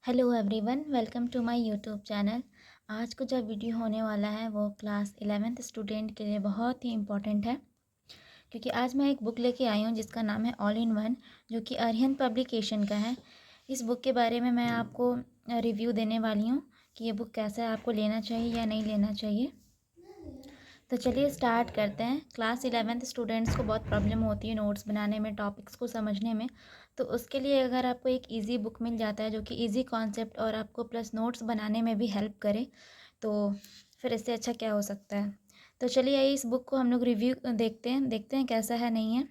Hello everyone, welcome to my YouTube channel. आज को जो वीडियो होने वाला है वो क्लास 11th स्टूडेंट के लिए बहुत ही इम्पोर्टेंट है, क्योंकि आज मैं एक बुक लेके आई हूँ जिसका नाम है ऑल इन वन, जो कि अरिहंत पब्लिकेशन का है। इस बुक के बारे में मैं आपको रिव्यू देने वाली हूँ कि ये बुक कैसा है, आपको लेना चाहिए या नहीं लेना चाहिए। तो चलिए स्टार्ट करते हैं। क्लास 11th स्टूडेंट्स को बहुत प्रॉब्लम होती है नोट्स बनाने में, टॉपिक्स को समझने में। तो उसके लिए अगर आपको एक इजी बुक मिल जाता है जो कि इजी कॉन्सेप्ट और आपको प्लस नोट्स बनाने में भी हेल्प करे, तो फिर इससे अच्छा क्या हो सकता है। तो चलिए आइए इस बुक को हम लोग रिव्यू देखते हैं कैसा है नहीं है।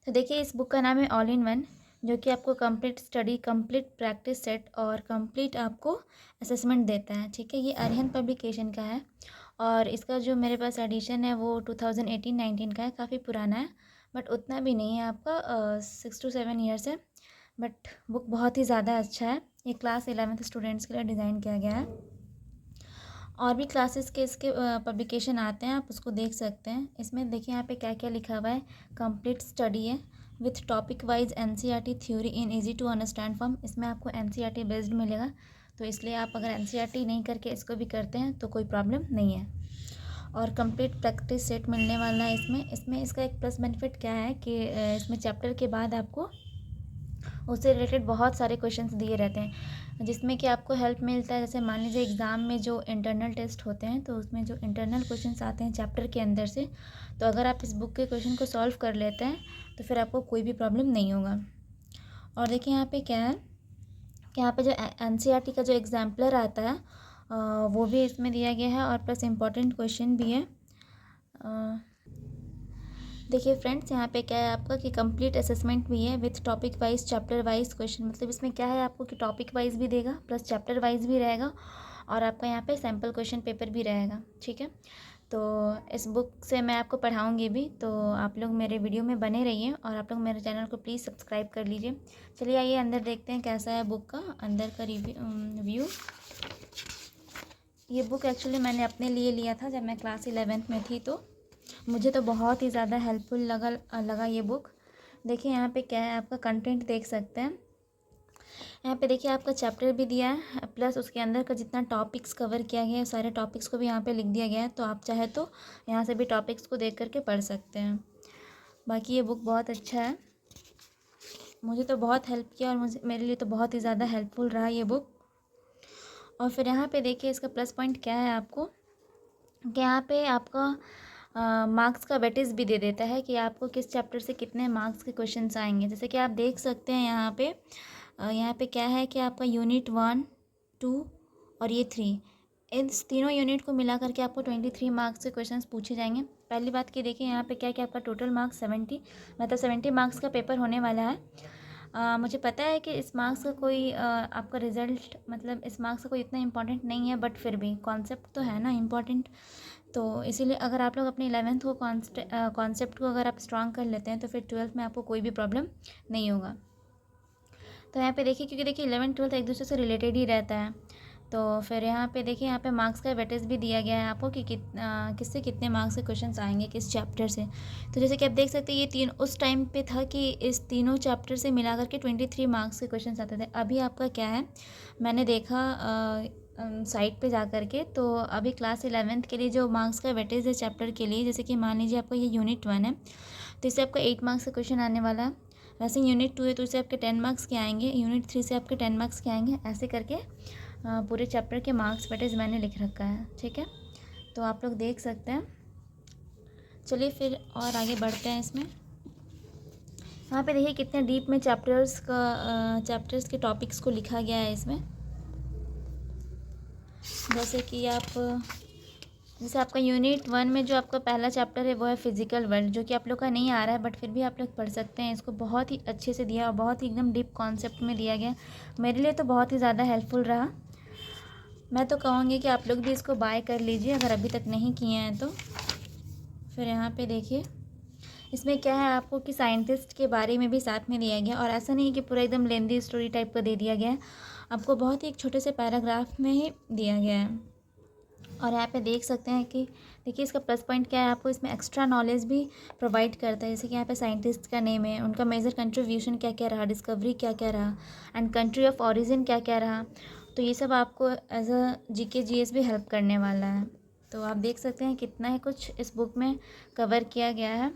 तो देखिए, इस बुक का नाम है ऑल इन वन, जो कि आपको complete study, complete practice set और कंप्लीट आपको असेसमेंट देता है। ठीक है, ये अरिहंत पब्लिकेशन का है और इसका जो मेरे पास एडिशन है वो 2018-19 का है, काफ़ी पुराना है, बट उतना भी नहीं है, आपका 6 to 7 ईयर्स है। बट बुक बहुत ही ज़्यादा अच्छा है। ये क्लास 11th स्टूडेंट्स के लिए डिज़ाइन किया गया है। और भी क्लासेस के इसके पब्लिकेशन आते हैं, आप उसको देख सकते हैं। इसमें देखिए यहाँ पे क्या क्या लिखा हुआ है। कंप्लीट स्टडी है with topic wise NCERT theory in easy to understand form. इसमें आपको एनसीईआरटी बेस्ड मिलेगा, तो इसलिए आप अगर एनसीईआरटी नहीं करके इसको भी करते हैं तो कोई प्रॉब्लम नहीं है। और कंप्लीट प्रैक्टिस सेट मिलने वाला है इसमें। इसका एक प्लस बेनिफिट क्या है कि इसमें चैप्टर के बाद आपको उससे रिलेटेड बहुत सारे क्वेश्चंस दिए रहते हैं, जिसमें कि आपको हेल्प मिलता है। जैसे मान लीजिए एग्ज़ाम में जो इंटरनल टेस्ट होते हैं, तो उसमें जो इंटरनल क्वेश्चंस आते हैं चैप्टर के अंदर से, तो अगर आप इस बुक के क्वेश्चन को सॉल्व कर लेते हैं तो फिर आपको कोई भी प्रॉब्लम नहीं होगा। और देखिए यहाँ पे क्या है कि यहाँ पे जो एनसीईआरटी का जो एग्जाम्पलर आता है वो भी इसमें दिया गया है और प्लस इम्पॉर्टेंट क्वेश्चन भी है। देखिए फ्रेंड्स, यहाँ पे क्या है आपका कि कंप्लीट असेसमेंट भी है with topic wise chapter wise question. मतलब इसमें क्या है आपको कि टॉपिक वाइज भी देगा, प्लस चैप्टर वाइज भी रहेगा, और आपका यहाँ पे सैम्पल क्वेश्चन पेपर भी रहेगा। ठीक है, तो इस बुक से मैं आपको पढ़ाऊँगी भी, तो आप लोग मेरे वीडियो में बने रहिए और आप लोग मेरे चैनल को प्लीज़ सब्सक्राइब कर लीजिए। चलिए आइए अंदर देखते हैं कैसा है बुक का अंदर का रिव्यू। ये बुक एक्चुअली मैंने अपने लिए लिया था जब मैं क्लास 11th में थी, तो मुझे तो बहुत ही ज़्यादा हेल्पफुल लगा ये बुक। देखिए यहाँ पे क्या है, आपका कंटेंट देख सकते हैं। यहाँ पे देखिए आपका चैप्टर भी दिया है, प्लस उसके अंदर का जितना टॉपिक्स कवर किया गया है सारे टॉपिक्स को भी यहाँ पे लिख दिया गया है, तो आप चाहे तो यहाँ से भी टॉपिक्स को देख करके पढ़ सकते हैं। बाकी ये बुक बहुत अच्छा है, मुझे तो बहुत हेल्प किया और मेरे लिए तो बहुत ही ज़्यादा हेल्पफुल रहा ये बुक। और फिर यहाँ पे देखिए इसका प्लस पॉइंट क्या है आपको कि यहाँ पे आपका मार्क्स का वेटेज भी दे देता है कि आपको किस चैप्टर से कितने मार्क्स के क्वेश्चंस आएंगे। जैसे कि आप देख सकते हैं यहाँ पे क्या है कि आपका यूनिट 1, 2 और ये 3, इन तीनों यूनिट को मिला करके आपको 23 मार्क्स के क्वेश्चंस पूछे जाएंगे। पहली बात की देखिए यहाँ पे क्या है कि आपका टोटल मार्क्स 70 मार्क्स का पेपर होने वाला है। मुझे पता है कि इस मार्क्स का कोई आपका रिज़ल्ट, मतलब इस मार्क्स का कोई इतना इम्पोर्टेंट नहीं है, बट फिर भी कॉन्सेप्ट तो है ना इम्पॉर्टेंट। तो इसीलिए अगर आप लोग अपनी 11th को कॉन्सेप्ट को अगर आप स्ट्रॉन्ग कर लेते हैं तो फिर 12th में आपको कोई भी प्रॉब्लम नहीं होगा। तो यहाँ पे देखिए, क्योंकि देखिए 11th 12th एक दूसरे से रिलेटेड ही रहता है, तो फिर यहाँ पे देखिए यहाँ पे मार्क्स का वेटेज भी दिया गया है आपको कि किससे कितने मार्क्स के क्वेश्चंस आएंगे किस चैप्टर से। तो जैसे कि आप देख सकते हैं ये तीन उस टाइम पे था कि इस तीनों चैप्टर से मिला करके 23 मार्क्स के क्वेश्चंस आते थे। अभी आपका क्या है, मैंने देखा साइट पे जा कर के, तो अभी क्लास 11th के लिए जो मार्क्स का वेटेज है चैप्टर के लिए, जैसे कि मान लीजिए आपका ये यूनिट 1 है तो इससे आपका 8 मार्क्स का क्वेश्चन आने वाला है। वैसे यूनिट 2 है तो इससे आपके 10 मार्क्स के आएंगे, यूनिट 3 से आपके 10 मार्क्स के आएंगे, ऐसे करके पूरे चैप्टर के मार्क्स वेटेज मैंने लिख रखा है। ठीक है, तो आप लोग देख सकते हैं। चलिए फिर और आगे बढ़ते हैं इसमें। यहाँ पे देखिए कितने डीप में चैप्टर्स के टॉपिक्स को लिखा गया है इसमें। जैसे आपका यूनिट 1 में जो आपका पहला चैप्टर है वो है फिजिकल वर्ल्ड, जो कि आप लोग का नहीं आ रहा है, बट फिर भी आप लोग पढ़ सकते हैं। इसको बहुत ही अच्छे से दिया और बहुत ही एकदम डीप कॉन्सेप्ट में दिया गया। मेरे लिए तो बहुत ही ज़्यादा हेल्पफुल रहा। मैं तो कहूँगी कि आप लोग भी इसको बाय कर लीजिए अगर अभी तक नहीं किए हैं तो। फिर यहाँ पे देखिए इसमें क्या है आपको कि साइंटिस्ट के बारे में भी साथ में दिया गया, और ऐसा नहीं है कि पूरा एकदम लेंदी स्टोरी टाइप का दे दिया गया है, आपको बहुत ही एक छोटे से पैराग्राफ में ही दिया गया है। और यहाँ पे देख सकते हैं कि देखिए इसका प्लस पॉइंट क्या है, आपको इसमें एक्स्ट्रा नॉलेज भी प्रोवाइड करता है। जैसे कि यहाँ पे साइंटिस्ट का नेम है, उनका मेजर कंट्रीब्यूशन क्या क्या रहा, डिस्कवरी क्या क्या रहा, एंड कंट्री ऑफ ओरिजिन क्या क्या रहा। तो ये सब आपको एज अ जीके जीएस भी हेल्प करने वाला है। तो आप देख सकते हैं कितना ही कुछ इस बुक में कवर किया गया है।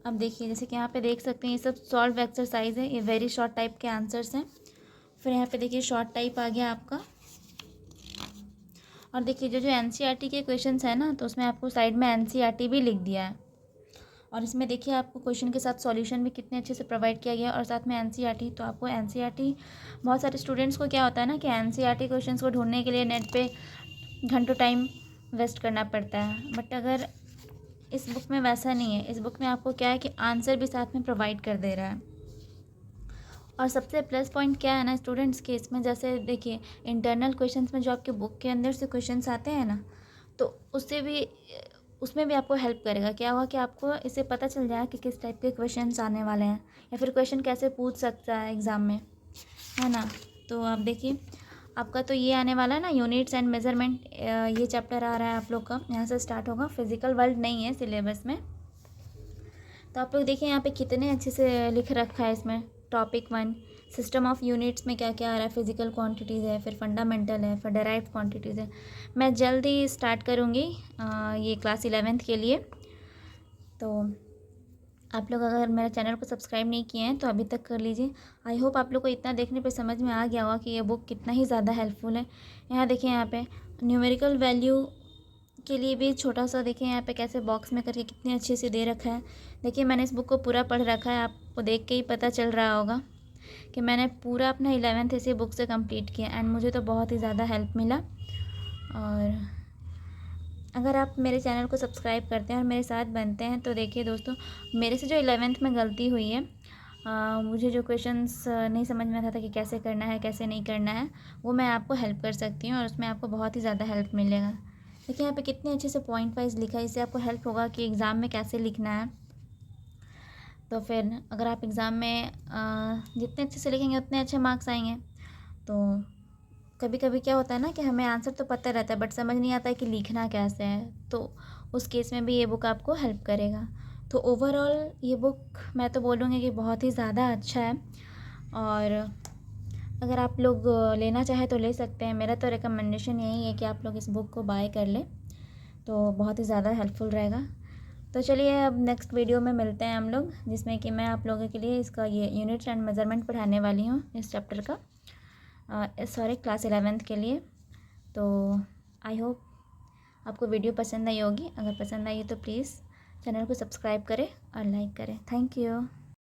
अब देखिए जैसे कि यहाँ पे देख सकते हैं ये सब सॉल्व एक्सरसाइज है, ये वेरी शॉर्ट टाइप के आंसर्स हैं। फिर यहाँ पे देखिए शॉर्ट टाइप आ गया आपका। और देखिए जो जो एनसीईआरटी के क्वेश्चंस है ना, तो उसमें आपको साइड में एनसीईआरटी भी लिख दिया है। और इसमें देखिए आपको क्वेश्चन के साथ सॉल्यूशन भी कितने अच्छे से प्रोवाइड किया गया है, और साथ में एनसीईआरटी। तो आपको एनसीईआरटी, बहुत सारे स्टूडेंट्स को क्या होता है ना कि एनसीईआरटी क्वेश्चंस को ढूंढने के लिए नेट पे घंटों टाइम वेस्ट करना पड़ता है। बट अगर इस बुक में वैसा नहीं है, इस बुक में आपको क्या है कि आंसर भी साथ में प्रोवाइड कर दे रहा है। और सबसे प्लस पॉइंट क्या है ना स्टूडेंट्स के, इसमें जैसे देखिए इंटरनल क्वेश्चंस में जो आपके बुक के अंदर से क्वेश्चंस आते हैं ना, तो उसमें भी आपको हेल्प करेगा। क्या हुआ कि आपको इससे पता चल जाए कि किस टाइप के क्वेश्चंस आने वाले हैं, या फिर क्वेश्चन कैसे पूछ सकता है एग्ज़ाम में, है ना। तो आप देखिए आपका तो ये आने वाला है ना, यूनिट्स एंड मेजरमेंट, ये चैप्टर आ रहा है आप लोग का, यहाँ से स्टार्ट होगा। फिजिकल वर्ल्ड नहीं है सिलेबस में। तो आप लोग देखिए यहाँ पे कितने अच्छे से लिख रखा है इसमें। टॉपिक 1 सिस्टम ऑफ यूनिट्स में क्या क्या आ रहा है, फिजिकल क्वांटिटीज़ है, फिर फंडामेंटल है, फिर डेराइव्ड क्वांटिटीज़ है। मैं जल्द ही स्टार्ट करूँगी ये क्लास 11th के लिए। तो आप लोग अगर मेरे चैनल को सब्सक्राइब नहीं किए हैं तो अभी तक कर लीजिए। आई होप आप लोग को इतना देखने पे समझ में आ गया होगा कि ये बुक कितना ही ज़्यादा हेल्पफुल है। यहाँ देखिए यहाँ पे न्यूमेरिकल वैल्यू के लिए भी छोटा सा देखिए यहाँ पे कैसे बॉक्स में करके कितने अच्छे से दे रखा है। देखिए मैंने इस बुक को पूरा पढ़ रखा है, आपको देख के ही पता चल रहा होगा कि मैंने पूरा अपना 11th इसी बुक से कंप्लीट किया, एंड मुझे तो बहुत ही ज़्यादा हेल्प मिला। और अगर आप मेरे चैनल को सब्सक्राइब करते हैं और मेरे साथ बनते हैं तो देखिए दोस्तों, मेरे से जो 11th में गलती हुई है, मुझे जो क्वेश्चंस नहीं समझ में आता था कि कैसे करना है कैसे नहीं करना है, वो मैं आपको हेल्प कर सकती हूँ और उसमें आपको बहुत ही ज़्यादा हेल्प मिलेगा। देखिए यहाँ पे कितने अच्छे से पॉइंट वाइज लिखा है, इससे आपको हेल्प होगा कि एग्ज़ाम में कैसे लिखना है। तो फिर अगर आप एग्ज़ाम में जितने अच्छे से लिखेंगे उतने अच्छे मार्क्स आएंगे। तो कभी कभी क्या होता है ना कि हमें आंसर तो पता रहता है बट समझ नहीं आता है कि लिखना कैसे है, तो उस केस में भी ये बुक आपको हेल्प करेगा। तो ओवरऑल ये बुक मैं तो बोलूँगी कि बहुत ही ज़्यादा अच्छा है, और अगर आप लोग लेना चाहे तो ले सकते हैं। मेरा तो रिकमेंडेशन यही है कि आप लोग इस बुक को बाय कर लें, तो बहुत ही ज़्यादा हेल्पफुल रहेगा। तो चलिए अब नेक्स्ट वीडियो में मिलते हैं हम लोग, जिसमें कि मैं आप लोगों के लिए इसका ये यूनिट्स एंड मेजरमेंट पढ़ाने वाली हूँ इस चैप्टर का, सॉरी क्लास 11th के लिए। तो आई होप आपको वीडियो पसंद आई होगी। अगर पसंद आई तो प्लीज़ चैनल को सब्सक्राइब करें और लाइक करें। Thank you.